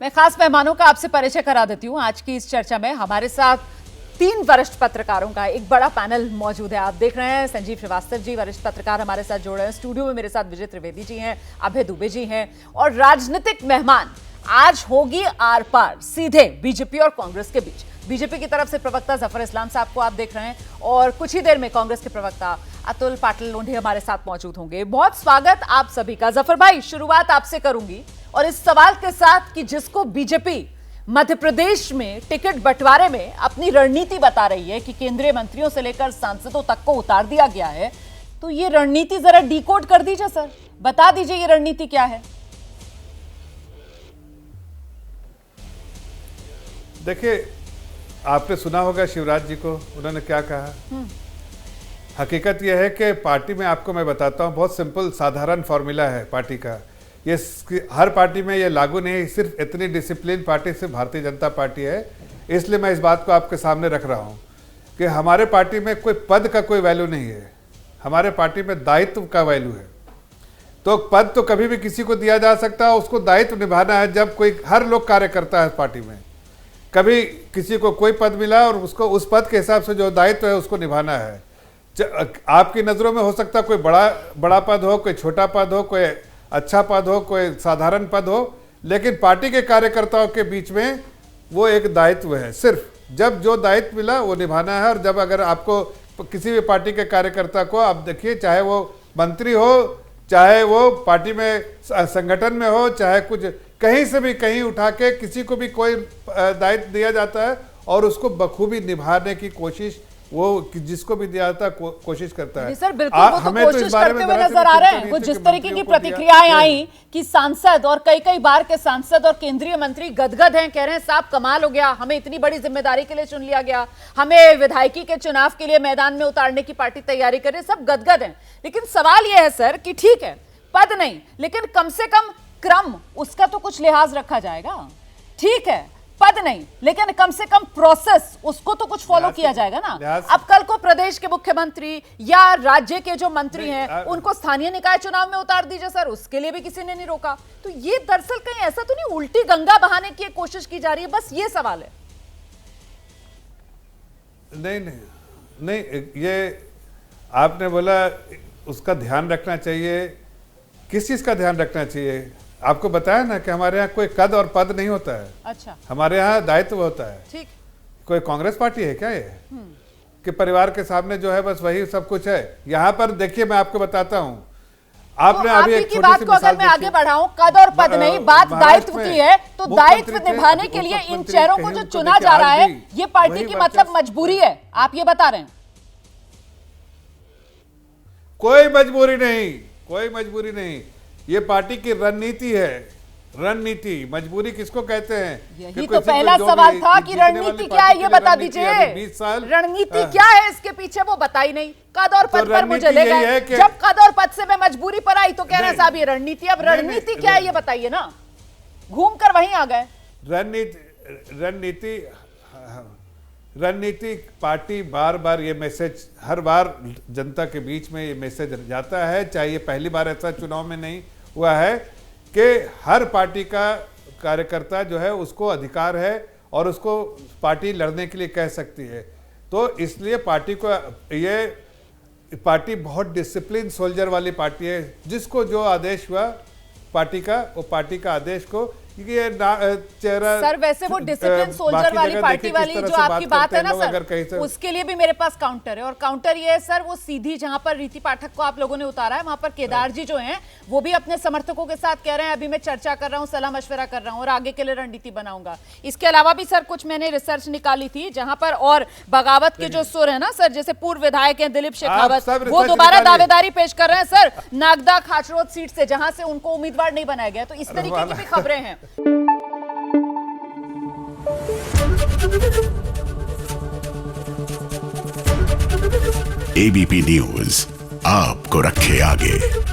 मैं खास मेहमानों का आपसे परिचय करा देती हूँ। आज की इस चर्चा में हमारे साथ 3 वरिष्ठ पत्रकारों का एक बड़ा पैनल मौजूद है। आप देख रहे हैं संजीव श्रीवास्तव जी वरिष्ठ पत्रकार हमारे साथ जुड़ रहे हैं। स्टूडियो में मेरे साथ विजय त्रिवेदी जी हैं, अभय दुबे जी हैं और राजनीतिक मेहमान आज होगी आर पार सीधे बीजेपी और कांग्रेस के बीच। बीजेपी की तरफ से प्रवक्ता जफर इस्लाम साहब को आप देख रहे हैं और कुछ ही देर में कांग्रेस के प्रवक्ता अतुल पाटिल लोंढे हमारे साथ मौजूद होंगे। बहुत स्वागत आप सभी का। जफर भाई, शुरुआत आपसे करूंगी और इस सवाल के साथ कि जिसको बीजेपी मध्य प्रदेश में टिकट बंटवारे में अपनी रणनीति बता रही है कि केंद्रीय मंत्रियों से लेकर सांसदों तक को उतार दिया गया है, तो ये रणनीति जरा डिकोड कर दीजिए सर, बता दीजिए ये रणनीति क्या है। देखिए, आपने सुना होगा शिवराज जी को, उन्होंने क्या कहा। हकीकत यह है कि पार्टी में आपको मैं बताता हूं, बहुत सिंपल साधारण फॉर्मूला है पार्टी का। ये हर पार्टी में ये लागू नहीं, सिर्फ इतनी डिसिप्लिन पार्टी सिर्फ भारतीय जनता पार्टी है। इसलिए मैं इस बात को आपके सामने रख रहा हूं कि हमारे पार्टी में कोई पद का कोई वैल्यू नहीं है, हमारे पार्टी में दायित्व का वैल्यू है। तो पद तो कभी भी किसी को दिया जा सकता है, उसको दायित्व निभाना है। जब कोई हर लोग कार्य करता है पार्टी में, कभी किसी को कोई पद मिला और उसको उस पद के हिसाब से जो दायित्व है उसको निभाना है। आपकी नज़रों में हो सकता है कोई बड़ा पद हो, कोई छोटा पद हो, कोई अच्छा पद हो, कोई साधारण पद हो, लेकिन पार्टी के कार्यकर्ताओं के बीच में वो एक दायित्व है। सिर्फ जब जो दायित्व मिला वो निभाना है। और जब अगर आपको किसी भी पार्टी के कार्यकर्ता को, आप देखिए, चाहे वो मंत्री हो, चाहे वो पार्टी में संगठन में हो, चाहे कुछ कहीं से भी कहीं उठा के किसी को भी कोई दायित्व दिया जाता है और उसको बखूबी निभाने की कोशिश वो जिसको भी दिया जाता है कोशिश करता है। सर बिल्कुल, वो तो कोशिश करते हुए नजर आ रहे हैं। वो जिस तरीके की प्रतिक्रियाएं आई कि सांसद और कई बार के सांसद और केंद्रीय मंत्री गदगद हैं, कह रहे हैं साहब कमाल हो गया, हमें इतनी बड़ी जिम्मेदारी के लिए चुन लिया गया, हमें विधायकी के चुनाव के लिए मैदान में उतारने की पार्टी तैयारी कर रही है, सब गदगद हैं। लेकिन सवाल यह है सर कि ठीक है पद नहीं, लेकिन कम से कम क्रम उसका तो कुछ लिहाज रखा जाएगा। ठीक है पद नहीं, लेकिन कम से कम प्रोसेस उसको तो कुछ फॉलो किया जाएगा ना। अब कल को प्रदेश के मुख्यमंत्री या राज्य के जो मंत्री हैं उनको स्थानीय निकाय चुनाव में उतार दीजिए सर, उसके लिए भी किसी ने नहीं रोका। तो ये दरअसल कहीं ऐसा तो नहीं उल्टी गंगा बहाने की कोशिश की जा रही है? बस ये सवाल है। नहीं, ये आपने बोला उसका ध्यान रखना चाहिए। किस चीज का ध्यान रखना चाहिए? आपको बताया ना कि हमारे यहाँ कोई कद और पद नहीं होता है। अच्छा, हमारे यहाँ दायित्व होता है। ठीक, कोई कांग्रेस पार्टी है क्या ये कि परिवार के सामने जो है बस वही सब कुछ है? यहाँ पर देखिए, मैं आपको बताता हूँ। आपने अभी एक छोटी सी मिसाल मैं आगे बढ़ाऊं, कद और पद नहीं, बात दायित्व की है। तो दायित्व निभाने के लिए इन चेहरों को जो चुना जा रहा है, ये पार्टी की मतलब मजबूरी है, आप ये बता रहे हैं? कोई मजबूरी नहीं, कोई मजबूरी नहीं। ये पार्टी की रणनीति है। रणनीति, मजबूरी किसको कहते हैं? यही तो पहला सवाल था कि रणनीति क्या है, ये बता दीजिए। 20 साल रणनीति क्या है इसके पीछे, वो बताई नहीं। कद और पद पर मुझे ले गए। जब कद और पद से मैं मजबूरी पर आई तो कह रहे साहब ये रणनीति। अब रणनीति क्या है ये बताइए ना, घूम कर वहीं आ गए। रणनीति पार्टी बार बार ये मैसेज, हर बार जनता के बीच में ये मैसेज जाता है। चाहे ये पहली बार ऐसा चुनाव में नहीं हुआ है कि हर पार्टी का कार्यकर्ता जो है उसको अधिकार है और उसको पार्टी लड़ने के लिए कह सकती है। तो इसलिए पार्टी को, ये पार्टी बहुत डिसिप्लिन सोल्जर वाली पार्टी है। जिसको जो आदेश हुआ पार्टी का, वो पार्टी का आदेश को ये चेहरा। सर वैसे वो डिसिप्लिन सोल्जर वाली पार्टी वाली जो आपकी बात है ना सर, उसके लिए भी मेरे पास काउंटर है। और काउंटर ये है सर, वो सीधी जहां पर रीति पाठक को आप लोगों ने उतारा है, वहां पर केदार जी जो हैं वो भी अपने समर्थकों के साथ कह रहे हैं अभी मैं चर्चा कर रहा हूं, सलाह मशवरा कर रहा हूं और आगे के लिए रणनीति बनाऊंगा। इसके अलावा भी सर कुछ मैंने रिसर्च निकाली थी जहां पर और बगावत के जो सुर है ना सर, जैसे पूर्व विधायक हैं दिलीप शेखावत, वो दोबारा दावेदारी पेश कर रहे हैं सर नागदा खाचरोद सीट से, जहां से उनको उम्मीदवार नहीं बनाया गया। तो इस तरीके की भी खबरें हैं। एबीपी न्यूज आपको रखे आगे।